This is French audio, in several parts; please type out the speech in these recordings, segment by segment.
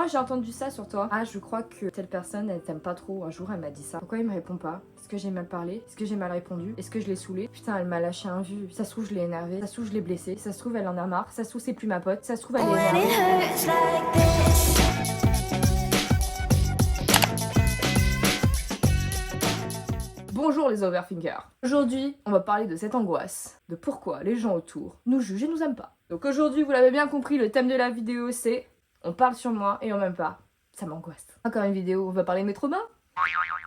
Moi j'ai entendu ça sur toi. Ah, je crois que telle personne elle t'aime pas trop. Un jour elle m'a dit ça. Pourquoi il me répond pas? Est-ce que j'ai mal parlé? Est-ce que j'ai mal répondu? Est-ce que je l'ai saoulé? Putain, elle m'a lâché un vu. Ça se trouve je l'ai énervé. Ça se trouve je l'ai blessé. Ça se trouve elle en a marre. Ça se trouve c'est plus ma pote. Ça se trouve elle est énervée. Bonjour les overthinkers. Aujourd'hui, on va parler de cette angoisse, de pourquoi les gens autour nous jugent et nous aiment pas. Donc aujourd'hui, vous l'avez bien compris, le thème de la vidéo c'est on parle sur moi et on m'aime pas. Ça m'angoisse. Encore une vidéo où on va parler de mes traumas?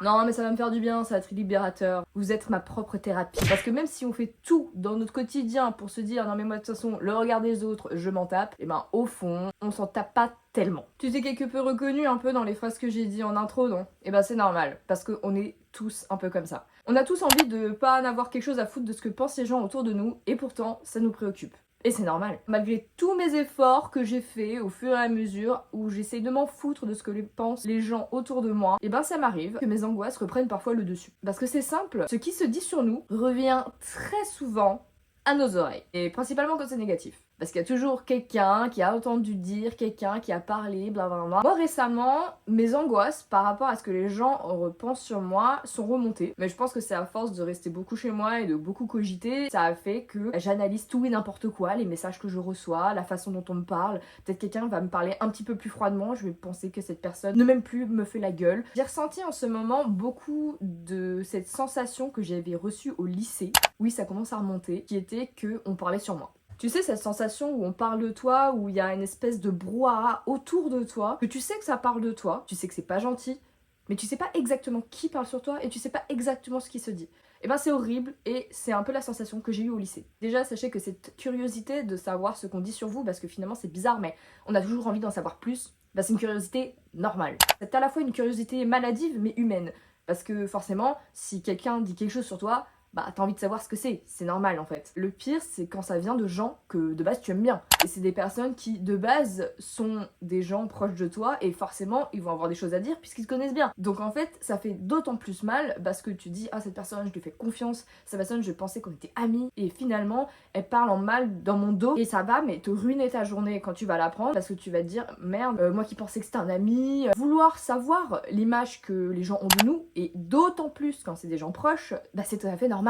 Non mais ça va me faire du bien, ça va être libérateur. Vous êtes ma propre thérapie. Parce que même si on fait tout dans notre quotidien pour se dire non mais moi de toute façon le regard des autres je m'en tape, et ben au fond on s'en tape pas tellement. Tu t'es quelque peu reconnu un peu dans les phrases que j'ai dit en intro, non? Et ben c'est normal parce qu'on est tous un peu comme ça. On a tous envie de pas en avoir quelque chose à foutre de ce que pensent les gens autour de nous et pourtant ça nous préoccupe. Et c'est normal. Malgré tous mes efforts que j'ai faits au fur et à mesure où j'essaye de m'en foutre de ce que pensent les gens autour de moi, et ben ça m'arrive que mes angoisses reprennent parfois le dessus. Parce que c'est simple, ce qui se dit sur nous revient très souvent à nos oreilles. Et principalement quand c'est négatif. Parce qu'il y a toujours quelqu'un qui a entendu dire, quelqu'un qui a parlé, blablabla. Moi récemment, mes angoisses par rapport à ce que les gens pensent sur moi sont remontées. Mais je pense que c'est à force de rester beaucoup chez moi et de beaucoup cogiter, ça a fait que j'analyse tout et n'importe quoi, les messages que je reçois, la façon dont on me parle. Peut-être quelqu'un va me parler un petit peu plus froidement, je vais penser que cette personne ne m'aime plus, me fait la gueule. J'ai ressenti en ce moment beaucoup de cette sensation que j'avais reçue au lycée. Oui, ça commence à remonter, qui était qu'on parlait sur moi. Tu sais, cette sensation où on parle de toi, où il y a une espèce de brouhaha autour de toi, que tu sais que ça parle de toi, tu sais que c'est pas gentil, mais tu sais pas exactement qui parle sur toi et tu sais pas exactement ce qui se dit. Et ben c'est horrible et c'est un peu la sensation que j'ai eue au lycée. Déjà, sachez que cette curiosité de savoir ce qu'on dit sur vous, parce que finalement c'est bizarre, mais on a toujours envie d'en savoir plus, bah c'est une curiosité normale. C'est à la fois une curiosité maladive mais humaine. Parce que forcément, si quelqu'un dit quelque chose sur toi, bah t'as envie de savoir ce que c'est normal en fait. Le pire c'est quand ça vient de gens que de base tu aimes bien. Et c'est des personnes qui de base sont des gens proches de toi et forcément ils vont avoir des choses à dire puisqu'ils te connaissent bien. Donc en fait ça fait d'autant plus mal parce que tu dis ah cette personne je lui fais confiance, cette personne je pensais qu'on était amis et finalement elle parle en mal dans mon dos et ça va mais te ruiner ta journée quand tu vas l'apprendre parce que tu vas te dire merde moi qui pensais que c'était un ami. Vouloir savoir l'image que les gens ont de nous et d'autant plus quand c'est des gens proches, bah c'est tout à fait normal.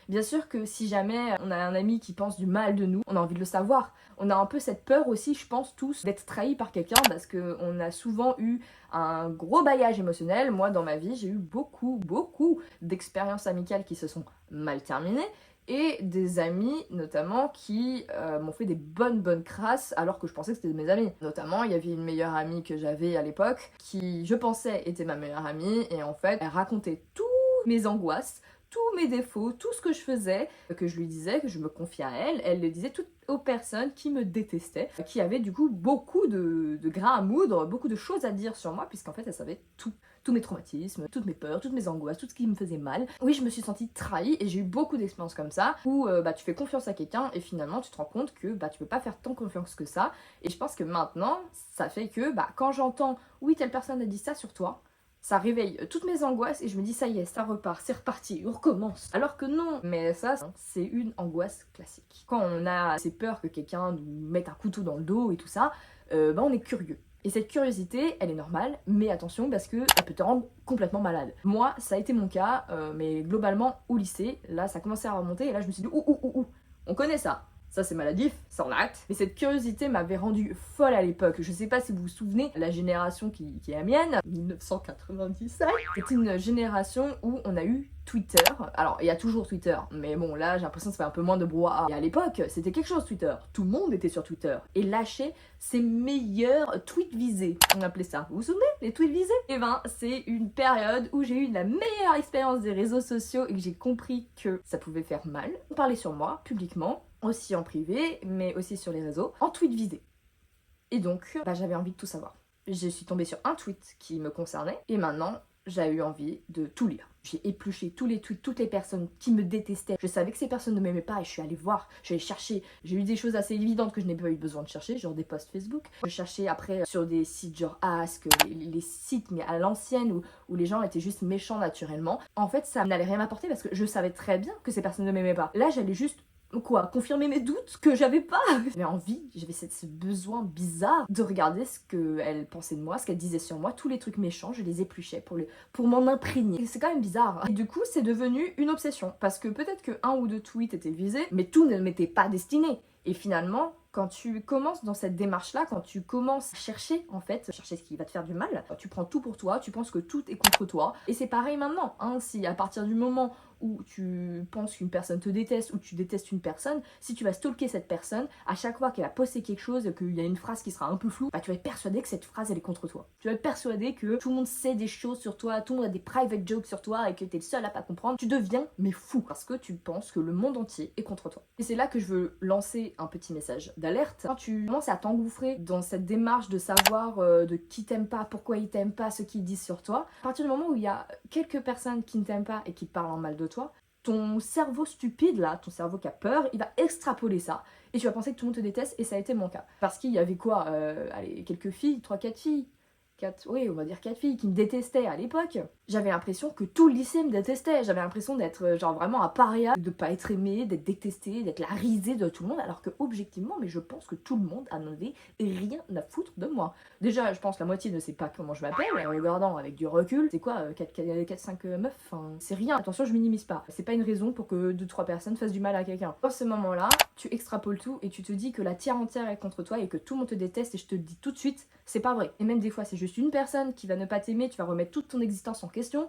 Bien sûr que si jamais on a un ami qui pense du mal de nous, on a envie de le savoir. On a un peu cette peur aussi, je pense tous, d'être trahi par quelqu'un parce qu'on a souvent eu un gros bailliage émotionnel. Moi, dans ma vie, j'ai eu beaucoup d'expériences amicales qui se sont mal terminées et des amis notamment qui m'ont fait des bonnes crasses alors que je pensais que c'était mes amis. Notamment, il y avait une meilleure amie que j'avais à l'époque qui, je pensais, était ma meilleure amie et en fait, elle racontait toutes mes angoisses, tous mes défauts, tout ce que je faisais, que je lui disais, que je me confiais à elle, elle le disait toutes aux personnes qui me détestaient, qui avaient du coup beaucoup de grains à moudre, beaucoup de choses à dire sur moi, puisqu'en fait elle savait tout. Tous mes traumatismes, toutes mes peurs, toutes mes angoisses, tout ce qui me faisait mal. Oui, je me suis sentie trahie et j'ai eu beaucoup d'expériences comme ça où tu fais confiance à quelqu'un et finalement tu te rends compte que tu peux pas faire tant confiance que ça. Et je pense que maintenant, ça fait que quand j'entends oui, telle personne a dit ça sur toi, ça réveille toutes mes angoisses et je me dis ça y est, ça repart, c'est reparti, on recommence. Alors que non, mais ça, c'est une angoisse classique. Quand on a ces peurs que quelqu'un nous mette un couteau dans le dos et tout ça, on est curieux. Et cette curiosité, elle est normale, mais attention parce que elle peut te rendre complètement malade. Moi, ça a été mon cas, mais globalement au lycée, là ça commençait à remonter et là je me suis dit ouh, on connaît ça. Ça c'est maladif, ça en acte. Mais cette curiosité m'avait rendue folle à l'époque. Je sais pas si vous vous souvenez, la génération qui est la mienne, 1997, c'est une génération où on a eu Twitter. Alors il y a toujours Twitter, mais bon là j'ai l'impression que ça fait un peu moins de brouhaha. Et à l'époque c'était quelque chose Twitter. Tout le monde était sur Twitter et lâchait ses meilleurs tweets visés. On appelait ça. Vous vous souvenez les tweets visés? Et ben c'est une période où j'ai eu la meilleure expérience des réseaux sociaux et que j'ai compris que ça pouvait faire mal. On parlait sur moi publiquement, aussi en privé, mais aussi sur les réseaux, en tweet visé. Et donc, j'avais envie de tout savoir. Je suis tombée sur un tweet qui me concernait, et maintenant, j'ai eu envie de tout lire. J'ai épluché tous les tweets, toutes les personnes qui me détestaient. Je savais que ces personnes ne m'aimaient pas et je suis allée voir, j'ai cherché. J'ai eu des choses assez évidentes que je n'ai pas eu besoin de chercher, genre des posts Facebook. Je cherchais après sur des sites genre Ask, les sites mais à l'ancienne où les gens étaient juste méchants naturellement. En fait, ça n'allait rien m'apporter parce que je savais très bien que ces personnes ne m'aimaient pas. Là, j'allais juste quoi, confirmer mes doutes que j'avais pas. J'avais envie, j'avais ce besoin bizarre de regarder ce qu'elle pensait de moi, ce qu'elle disait sur moi, tous les trucs méchants, je les épluchais pour m'en imprégner. C'est quand même bizarre. Et du coup, c'est devenu une obsession, parce que peut-être que un ou deux tweets étaient visés, mais tout ne m'était pas destiné. Et finalement, quand tu commences dans cette démarche-là, quand tu commences à chercher, en fait, chercher ce qui va te faire du mal, tu prends tout pour toi, tu penses que tout est contre toi. Et c'est pareil maintenant, hein, si à partir du moment où tu penses qu'une personne te déteste ou tu détestes une personne, si tu vas stalker cette personne, à chaque fois qu'elle a posté quelque chose, qu'il y a une phrase qui sera un peu floue, bah tu vas être persuadé que cette phrase elle est contre toi. Tu vas être persuadé que tout le monde sait des choses sur toi, tout le monde a des private jokes sur toi et que t'es le seul à pas comprendre. Tu deviens mais fou parce que tu penses que le monde entier est contre toi. Et c'est là que je veux lancer un petit message d'alerte. Quand tu commences à t'engouffrer dans cette démarche de savoir de qui t'aime pas, pourquoi ils t'aiment pas, ce qu'ils disent sur toi, à partir du moment où il y a quelques personnes qui ne t'aiment pas et qui parlent en mal de toi, ton cerveau stupide là, ton cerveau qui a peur, il va extrapoler ça et tu vas penser que tout le monde te déteste et ça a été mon cas. Parce qu'il y avait quoi allez, quelques filles, 3-4 filles, 4, oui, on va dire 4 filles qui me détestaient à l'époque. J'avais l'impression que tout le lycée me détestait. J'avais l'impression d'être genre vraiment un paria, de pas être aimée, d'être détestée, d'être la risée de tout le monde, alors que objectivement, mais je pense que tout le monde en avait rien à foutre de moi. Déjà, je pense que la moitié ne sait pas comment je m'appelle, en regardant avec du recul. C'est quoi, 4-5 meufs, enfin, c'est rien. Attention, je minimise pas. C'est pas une raison pour que 2-3 personnes fassent du mal à quelqu'un. Dans ce moment-là, tu extrapoles tout et tu te dis que la terre entière est contre toi et que tout le monde te déteste et je te le dis tout de suite, c'est pas vrai. Et même des fois, c'est juste une personne qui va ne pas t'aimer, tu vas remettre toute ton existence en question.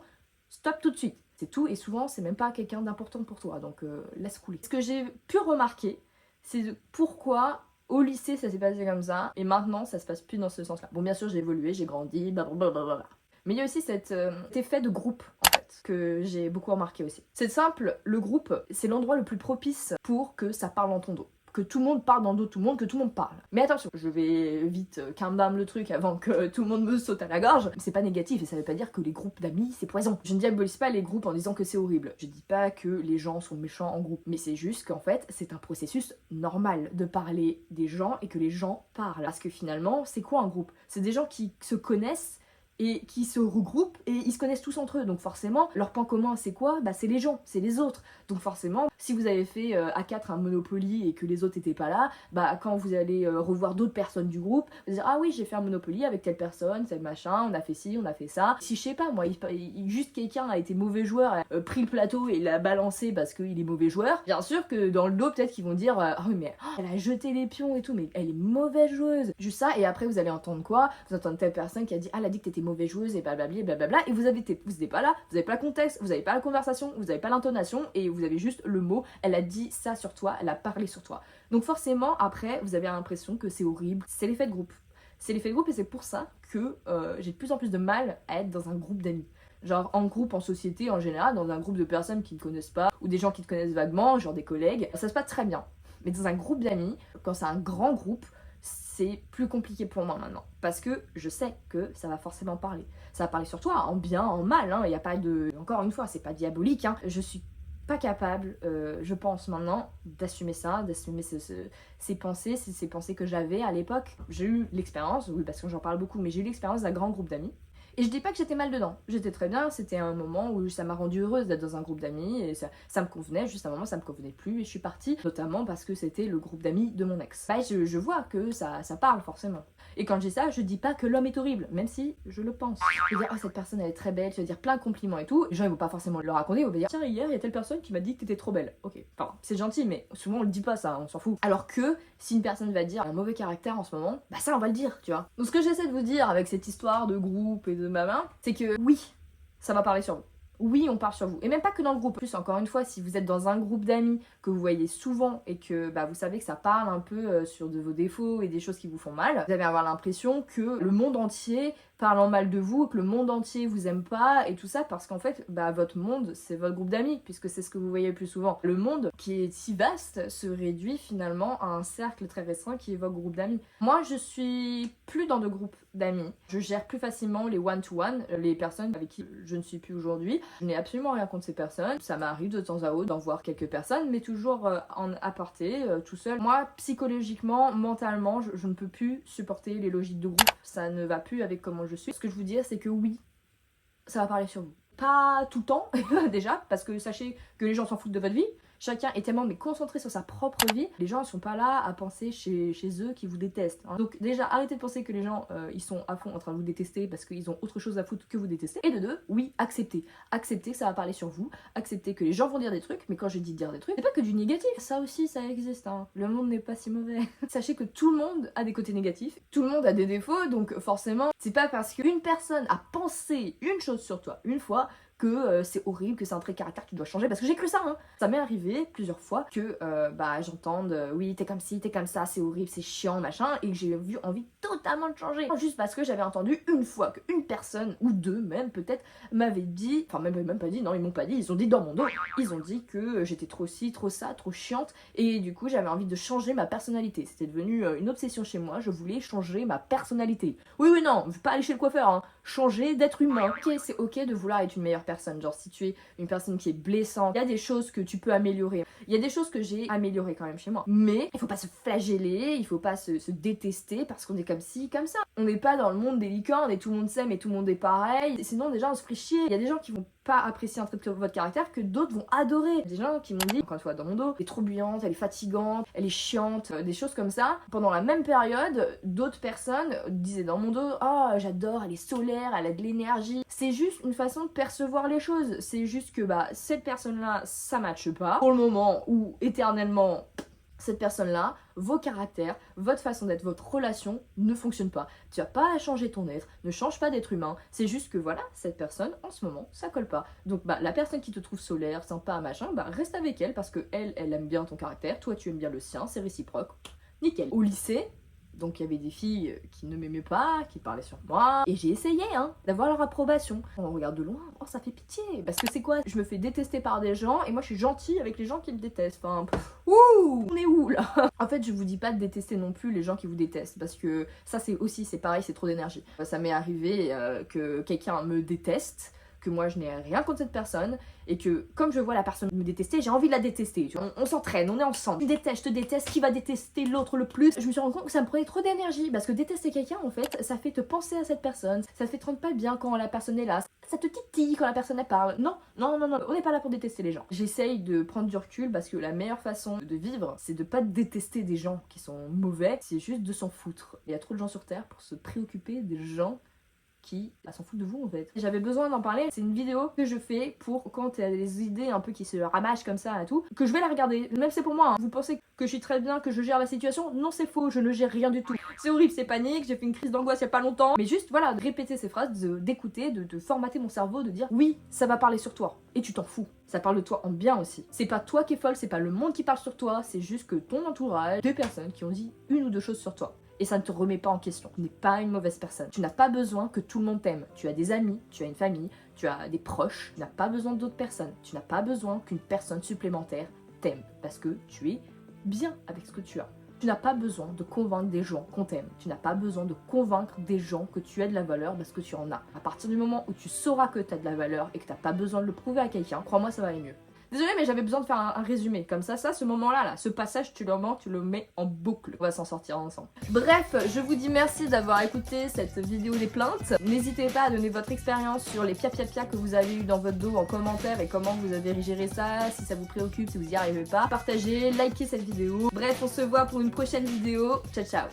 Stop tout de suite. C'est tout et souvent, c'est même pas quelqu'un d'important pour toi. Donc, laisse couler. Ce que j'ai pu remarquer, c'est pourquoi au lycée, ça s'est passé comme ça, et maintenant, ça se passe plus dans ce sens-là. Bon, bien sûr, j'ai évolué, j'ai grandi, blablabla. Mais il y a aussi cet effet de groupe, en fait, que j'ai beaucoup remarqué aussi. C'est simple, le groupe, c'est l'endroit le plus propice pour que ça parle dans ton dos. Que tout le monde parle dans le dos de tout le monde, que tout le monde parle. Mais attention, je vais vite calm down le truc avant que tout le monde me saute à la gorge. C'est pas négatif et ça veut pas dire que les groupes d'amis c'est poison. Je ne diabolise pas les groupes en disant que c'est horrible. Je dis pas que les gens sont méchants en groupe. Mais c'est juste qu'en fait, c'est un processus normal de parler des gens et que les gens parlent. Parce que finalement, c'est quoi un groupe? C'est des gens qui se connaissent et qui se regroupent et ils se connaissent tous entre eux. Donc forcément, leur point commun c'est quoi? Bah c'est les gens, c'est les autres. Donc forcément, si vous avez fait à 4 un Monopoly et que les autres étaient pas là, bah quand vous allez revoir d'autres personnes du groupe, vous allez dire ah oui j'ai fait un Monopoly avec telle personne, tel machin, on a fait ci, on a fait ça. Si je sais pas moi, juste quelqu'un a été mauvais joueur, a pris le plateau et l'a balancé parce qu'il est mauvais joueur, bien sûr que dans le dos peut-être qu'ils vont dire ah oui mais elle a jeté les pions et tout, mais elle est mauvaise joueuse. Juste ça et après vous allez entendre quoi? Vous entendez telle personne qui a dit ah elle a dit que t'étais mauvaise joueuse et blablabla et vous n'êtes pas là, vous n'avez pas le contexte, vous n'avez pas la conversation, vous n'avez pas l'intonation et vous avez juste le mot, elle a dit ça sur toi, elle a parlé sur toi. Donc forcément après vous avez l'impression que c'est horrible, c'est l'effet de groupe. C'est l'effet de groupe et c'est pour ça que j'ai de plus en plus de mal à être dans un groupe d'amis. Genre en groupe, en société, en général, dans un groupe de personnes qui ne connaissent pas ou des gens qui te connaissent vaguement, genre des collègues, ça se passe très bien. Mais dans un groupe d'amis, quand c'est un grand groupe, c'est plus compliqué pour moi maintenant. Parce que je sais que ça va forcément parler. Ça va parler sur toi, en bien, en mal, hein. Il n'y a pas de... Encore une fois, c'est pas diabolique, hein. Je suis pas capable, je pense maintenant, d'assumer ça, d'assumer ces pensées, ces pensées que j'avais à l'époque. J'ai eu l'expérience, oui parce que j'en parle beaucoup, mais j'ai eu l'expérience d'un grand groupe d'amis. Et je dis pas que j'étais mal dedans, j'étais très bien, c'était un moment où ça m'a rendue heureuse d'être dans un groupe d'amis et ça me convenait, juste à un moment ça me convenait plus et je suis partie, notamment parce que c'était le groupe d'amis de mon ex. Bah je vois que ça parle forcément. Et quand je dis ça, je dis pas que l'homme est horrible, même si je le pense. Je vais dire, oh cette personne elle est très belle, je vais dire plein de compliments et tout. Les gens ils vont pas forcément le raconter, ils vont dire, tiens hier il y a telle personne qui m'a dit que t'étais trop belle. Ok, enfin c'est gentil, mais souvent on le dit pas ça, on s'en fout. Alors que si une personne va dire un mauvais caractère en ce moment, bah ça on va le dire, tu vois. Donc ce que j'essaie de vous dire avec cette histoire de groupe et de ma main, c'est que oui, ça va parler sur vous. Oui, on parle sur vous. Et même pas que dans le groupe. En plus, encore une fois, si vous êtes dans un groupe d'amis que vous voyez souvent et que bah, vous savez que ça parle un peu sur de vos défauts et des choses qui vous font mal, vous allez avoir l'impression que le monde entier parle en mal de vous, que le monde entier vous aime pas et tout ça parce qu'en fait, bah, votre monde, c'est votre groupe d'amis puisque c'est ce que vous voyez le plus souvent. Le monde, qui est si vaste, se réduit finalement à un cercle très restreint qui est votre groupe d'amis. Moi, je suis plus dans de groupes d'amis. Je gère plus facilement les one-to-one, les personnes avec qui je ne suis plus aujourd'hui. Je n'ai absolument rien contre ces personnes. Ça m'arrive de temps à autre d'en voir quelques personnes, mais toujours en aparté, tout seul. Moi, psychologiquement, mentalement, je ne peux plus supporter les logiques de groupe. Ça ne va plus avec comment je suis. Ce que je veux dire, c'est que oui, ça va parler sur vous. Pas tout le temps, déjà, parce que sachez que les gens s'en foutent de votre vie. Chacun est tellement mais concentré sur sa propre vie. Les gens ne sont pas là à penser chez eux qu'ils vous détestent. Hein. Donc déjà, arrêtez de penser que les gens, ils sont à fond en train de vous détester parce qu'ils ont autre chose à foutre que vous détester. Et de deux, oui, acceptez. Acceptez que ça va parler sur vous. Acceptez que les gens vont dire des trucs. Mais quand je dis dire des trucs, c'est pas que du négatif. Ça aussi, ça existe. Hein. Le monde n'est pas si mauvais. Sachez que tout le monde a des côtés négatifs. Tout le monde a des défauts. Donc forcément, c'est pas parce qu'une personne a pensé une chose sur toi une fois que c'est horrible, que c'est un trait de caractère que tu dois changer, parce que j'ai cru ça, hein. Ça m'est arrivé plusieurs fois que j'entende oui t'es comme ci, t'es comme ça, c'est horrible, c'est chiant, machin, et que j'ai eu envie totalement de changer. Juste parce que j'avais entendu une fois qu'une personne, ou deux même peut-être, m'avait dit, enfin même pas dit, non ils m'ont pas dit, ils ont dit dans mon dos, ils ont dit que j'étais trop ci, trop ça, trop chiante, et du coup j'avais envie de changer ma personnalité. C'était devenu une obsession chez moi, je voulais changer ma personnalité. Oui non, je veux pas aller chez le coiffeur, hein. Changer d'être humain. Ok, c'est ok de vouloir être une meilleure personne, genre si tu es une personne qui est blessante, il y a des choses que tu peux améliorer. Il y a des choses que j'ai améliorées quand même chez moi. Mais il faut pas se flageller, il faut pas se détester parce qu'on est comme ci, comme ça. On n'est pas dans le monde des licornes et tout le monde s'aime et tout le monde est pareil. Sinon déjà on se ferait chier. Il y a des gens qui vont pas apprécier un trait de votre caractère que d'autres vont adorer. Des gens qui m'ont dit, encore une fois dans mon dos, elle est trop bouillante, elle est fatigante, elle est chiante, des choses comme ça. Pendant la même période, d'autres personnes disaient dans mon dos, oh j'adore, elle est solaire, elle a de l'énergie. C'est juste une façon de percevoir les choses. C'est juste que cette personne-là, ça matche pas. Pour le moment ou éternellement, cette personne-là, vos caractères, votre façon d'être, votre relation ne fonctionne pas. Tu n'as pas à changer ton être, ne change pas d'être humain. C'est juste que voilà, cette personne, en ce moment, ça colle pas. Donc la personne qui te trouve solaire, sympa, machin, reste avec elle parce que elle aime bien ton caractère, toi tu aimes bien le sien, c'est réciproque. Nickel. Au lycée, donc il y avait des filles qui ne m'aimaient pas, qui parlaient sur moi, et j'ai essayé d'avoir leur approbation. On regarde de loin, oh ça fait pitié, parce que c'est quoi? Je me fais détester par des gens, et moi je suis gentille avec les gens qui me détestent. Enfin, ouh, on est où là? En fait je vous dis pas de détester non plus les gens qui vous détestent, parce que ça c'est pareil, c'est trop d'énergie. Ça m'est arrivé que quelqu'un me déteste, que moi je n'ai rien contre cette personne, et que comme je vois la personne me détester, j'ai envie de la détester. On s'entraîne, on est ensemble. Tu détestes, je te déteste, qui va détester l'autre le plus? Je me suis rendu compte que ça me prenait trop d'énergie, parce que détester quelqu'un en fait, ça fait te penser à cette personne, ça te fait te rendre pas bien quand la personne est là, ça te titille quand la personne elle parle. Non, on n'est pas là pour détester les gens. J'essaye de prendre du recul parce que la meilleure façon de vivre, c'est de pas détester des gens qui sont mauvais, c'est juste de s'en foutre. Il y a trop de gens sur terre pour se préoccuper des gens qui s'en foutent de vous en fait. J'avais besoin d'en parler, c'est une vidéo que je fais pour quand il y a des idées un peu qui se ramachent comme ça et tout, que je vais la regarder, même c'est pour moi. Vous pensez que je suis très bien, que je gère la situation? Non c'est faux, je ne gère rien du tout. C'est horrible, c'est panique, j'ai fait une crise d'angoisse il y a pas longtemps, mais juste voilà, de répéter ces phrases, d'écouter, de formater mon cerveau, de dire oui, ça va parler sur toi, et tu t'en fous. Ça parle de toi en bien aussi. C'est pas toi qui es folle, c'est pas le monde qui parle sur toi, c'est juste que ton entourage, deux personnes qui ont dit une ou deux choses sur toi. Et ça ne te remet pas en question. Tu n'es pas une mauvaise personne. Tu n'as pas besoin que tout le monde t'aime. Tu as des amis, tu as une famille, tu as des proches. Tu n'as pas besoin d'autres personnes. Tu n'as pas besoin qu'une personne supplémentaire t'aime. Parce que tu es bien avec ce que tu as. Tu n'as pas besoin de convaincre des gens qu'on t'aime. Tu n'as pas besoin de convaincre des gens que tu as de la valeur parce que tu en as. À partir du moment où tu sauras que tu as de la valeur et que tu n'as pas besoin de le prouver à quelqu'un, crois-moi, ça va aller mieux. Désolée, mais j'avais besoin de faire un résumé. Comme ça, ce moment-là, ce passage, tu le mets en boucle. On va s'en sortir ensemble. Bref, je vous dis merci d'avoir écouté cette vidéo des plaintes. N'hésitez pas à donner votre expérience sur les pia que vous avez eu dans votre dos en commentaire et comment vous avez géré ça, si ça vous préoccupe, si vous y arrivez pas. Partagez, likez cette vidéo. Bref, on se voit pour une prochaine vidéo. Ciao, ciao.